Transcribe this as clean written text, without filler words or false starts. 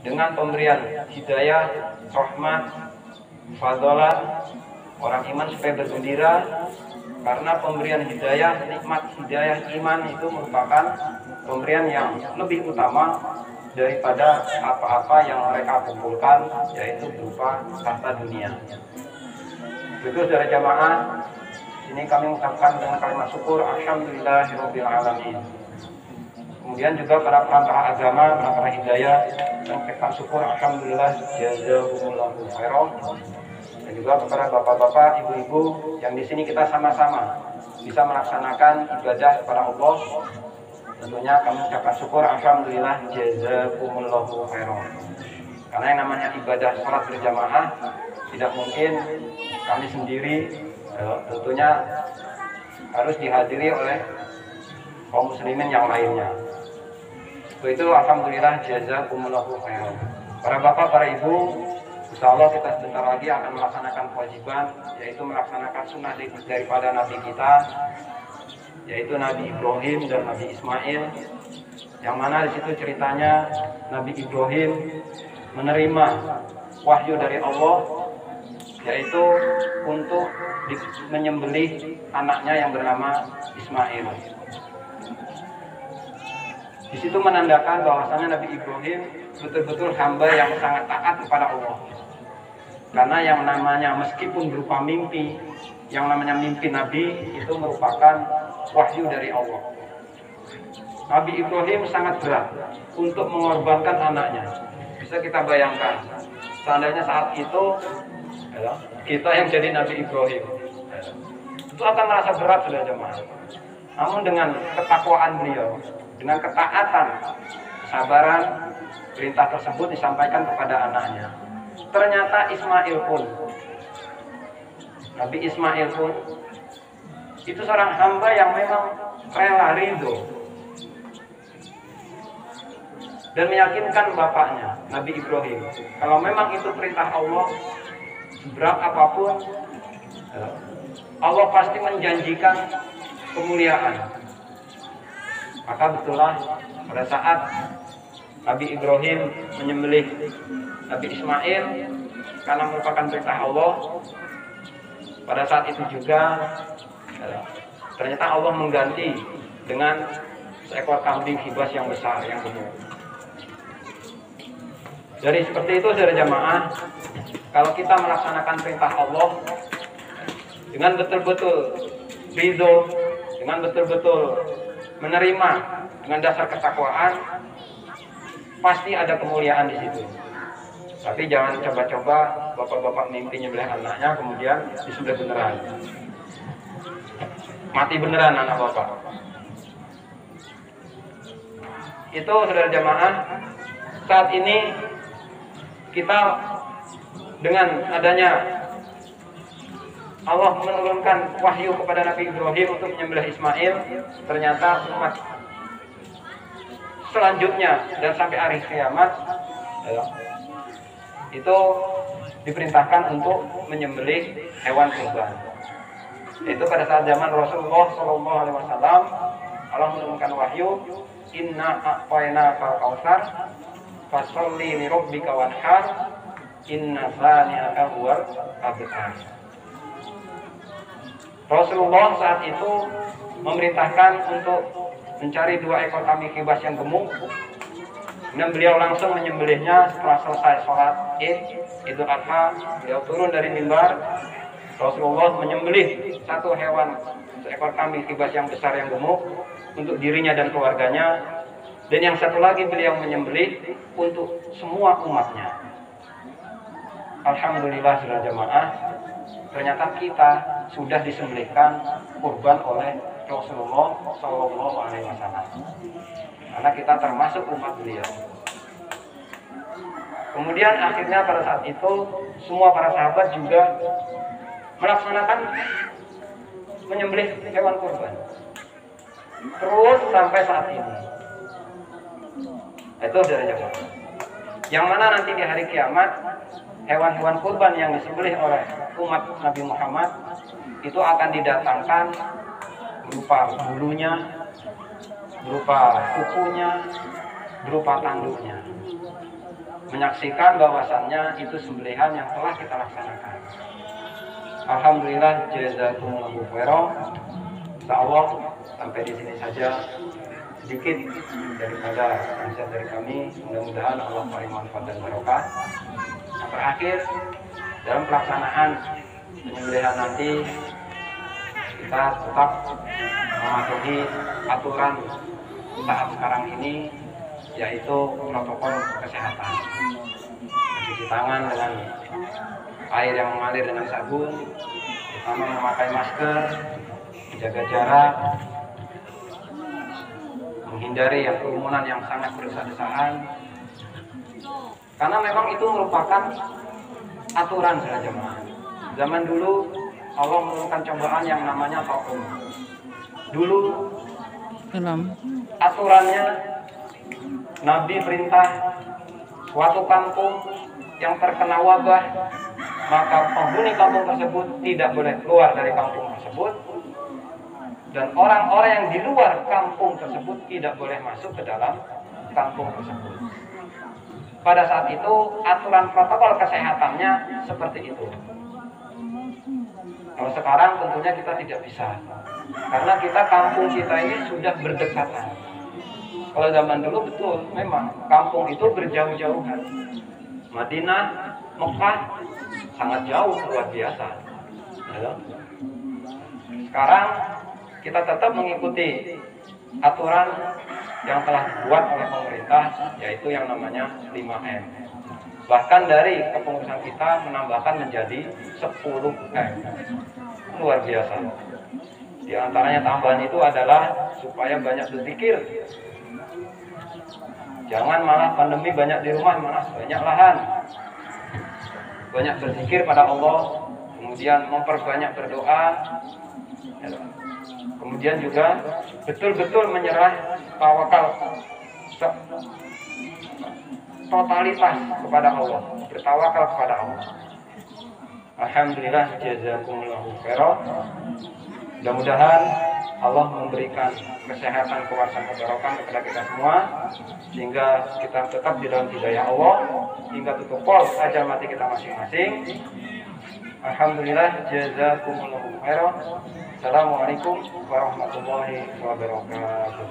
dengan pemberian hidayah, rahmat, fadalah orang iman supaya bergembira, karena pemberian hidayah, nikmat hidayah iman itu merupakan pemberian yang lebih utama daripada apa-apa yang mereka kumpulkan, yaitu berupa harta dunia. Begitu saudara jamaah, ini kami mengucapkan dengan kalimat syukur alhamdulillahirabbil alamin. Kemudian juga para perantara agama, perantara hidayah, mengucapkan syukur alhamdulillah jazakumullahu khairan. Dan juga kepada bapak-bapak, ibu-ibu yang di sini kita sama-sama bisa melaksanakan ibadah kepada Allah. Tentunya kami mengucapkan syukur alhamdulillah jazakumullahu khairan. Karena yang namanya ibadah sholat berjamaah tidak mungkin kami sendiri, tentunya harus dihadiri oleh kaum muslimin yang lainnya. Itu alhamdulillah jazakumullahu khairan. Para bapak, para ibu, insyaallah kita sebentar lagi akan melaksanakan kewajiban, yaitu melaksanakan sunnah daripada Nabi kita, yaitu Nabi Ibrahim dan Nabi Ismail, yang mana di situ ceritanya Nabi Ibrahim menerima wahyu dari Allah, yaitu untuk menyembelih anaknya yang bernama Ismail. Di situ menandakan bahwasanya Nabi Ibrahim betul-betul hamba yang sangat taat kepada Allah. Karena yang namanya meskipun berupa mimpi, yang namanya mimpi Nabi itu merupakan wahyu dari Allah. Nabi Ibrahim sangat berat untuk mengorbankan anaknya. Bisa kita bayangkan, seandainya saat itu kita yang jadi Nabi Ibrahim, itu akan merasa berat sudah jemaah. Namun dengan ketakwaan beliau, dengan ketaatan, kesabaran, perintah tersebut disampaikan kepada anaknya. Ternyata Ismail pun, Nabi Ismail pun, itu seorang hamba yang memang rela ridho dan meyakinkan bapaknya, Nabi Ibrahim, kalau memang itu perintah Allah, seberat apapun, Allah pasti menjanjikan kemuliaan. Maka betullah pada saat Nabi Ibrahim menyembelih Nabi Ismail karena merupakan perintah Allah, pada saat itu juga ternyata Allah mengganti dengan seekor kambing kibas yang besar, yang gemuk. Dari seperti itu saudara jamaah, kalau kita melaksanakan perintah Allah dengan betul-betul ridho, dengan betul-betul menerima dengan dasar ketakwaan, pasti ada kemuliaan di situ. Tapi jangan coba-coba bapak-bapak mimpi nyembelih anaknya kemudian disembelih beneran, mati beneran anak bapak. Itu saudara jamaah, saat ini kita dengan adanya Allah menurunkan wahyu kepada Nabi Ibrahim untuk menyembelih Ismail, ternyata umat selanjutnya dan sampai hari kiamat itu diperintahkan untuk menyembelih hewan kurban. Itu pada saat zaman Rasulullah SAW, Allah menurunkan wahyu, inna a'tainakal kautsar fasholli li rabbika wanhar inna shani'aka huwal abtar. Rasulullah saat itu memerintahkan untuk mencari 2 ekor kambing kibas yang gemuk, dan beliau langsung menyembelihnya setelah selesai sholat Idul Adha. Beliau turun dari mimbar, Rasulullah menyembelih seekor kambing kibas yang besar yang gemuk untuk dirinya dan keluarganya, dan yang satu lagi beliau menyembelih untuk semua umatnya. Alhamdulillah saudara jamaah, ternyata kita sudah disembelihkan kurban oleh Rasulullah SAW, karena kita termasuk umat beliau. Kemudian akhirnya pada saat itu semua para sahabat juga melaksanakan menyembelih hewan kurban terus sampai saat ini. Itu saudara jamaah, yang mana nanti di hari kiamat hewan-hewan kurban yang disembelih oleh umat Nabi Muhammad itu akan didatangkan berupa bulunya, berupa kukunya, berupa tanduknya. menyaksikan bahwasannya itu sembelihan yang telah kita laksanakan. Alhamdulillah, jazakumullahu khairan. Insyaallah sampai di sini saja sedikit daripada nasihat dari kami. Mudah-mudahan Allah memberi manfaat dan barokah. Yang terakhir, dalam pelaksanaan penyembelihan nanti kita tetap mematuhi aturan saat sekarang ini, yaitu protokol kesehatan. Mencuci tangan dengan air yang mengalir dengan sabun, terutama memakai masker, menjaga jarak, menghindari yang kerumunan yang sangat berdesak-desakan, karena memang itu merupakan aturan para jemaah. Zaman dulu Allah menurunkan cobaan yang namanya taun. Dulu aturannya Nabi perintah suatu kampung yang terkena wabah, maka penghuni kampung tersebut tidak boleh keluar dari kampung tersebut, dan orang-orang yang di luar kampung tersebut tidak boleh masuk ke dalam kampung tersebut. Pada saat itu aturan protokol kesehatannya seperti itu. Kalau sekarang tentunya kita tidak bisa, karena kita kampung kita ini sudah berdekatan. Kalau zaman dulu betul, memang kampung itu berjauh-jauhan. Madinah, Mekah sangat jauh, luar biasa. Sekarang kita tetap mengikuti aturan yang telah dibuat oleh pemerintah, yaitu yang namanya 5M. Bahkan dari kepengurusan kita menambahkan menjadi 10M. Luar biasa. Di antaranya tambahan itu adalah supaya banyak berzikir. Jangan malah pandemi banyak di rumah, malah banyak lahan. Banyak berzikir pada Allah, kemudian memperbanyak berdoa. Kemudian juga betul-betul menyerah, tawakal totalitas kepada Allah, bertawakal kepada Allah. Alhamdulillah, jazakumullahu khairan. Mudah-mudahan Allah memberikan kesehatan, kewasan, kebarokan kepada kita semua, sehingga kita tetap di dalam hidayah Allah, hingga tutup pol ajal mati kita masing-masing. Alhamdulillah, jazakumullahu khairan. Assalamualaikum warahmatullahi wabarakatuh.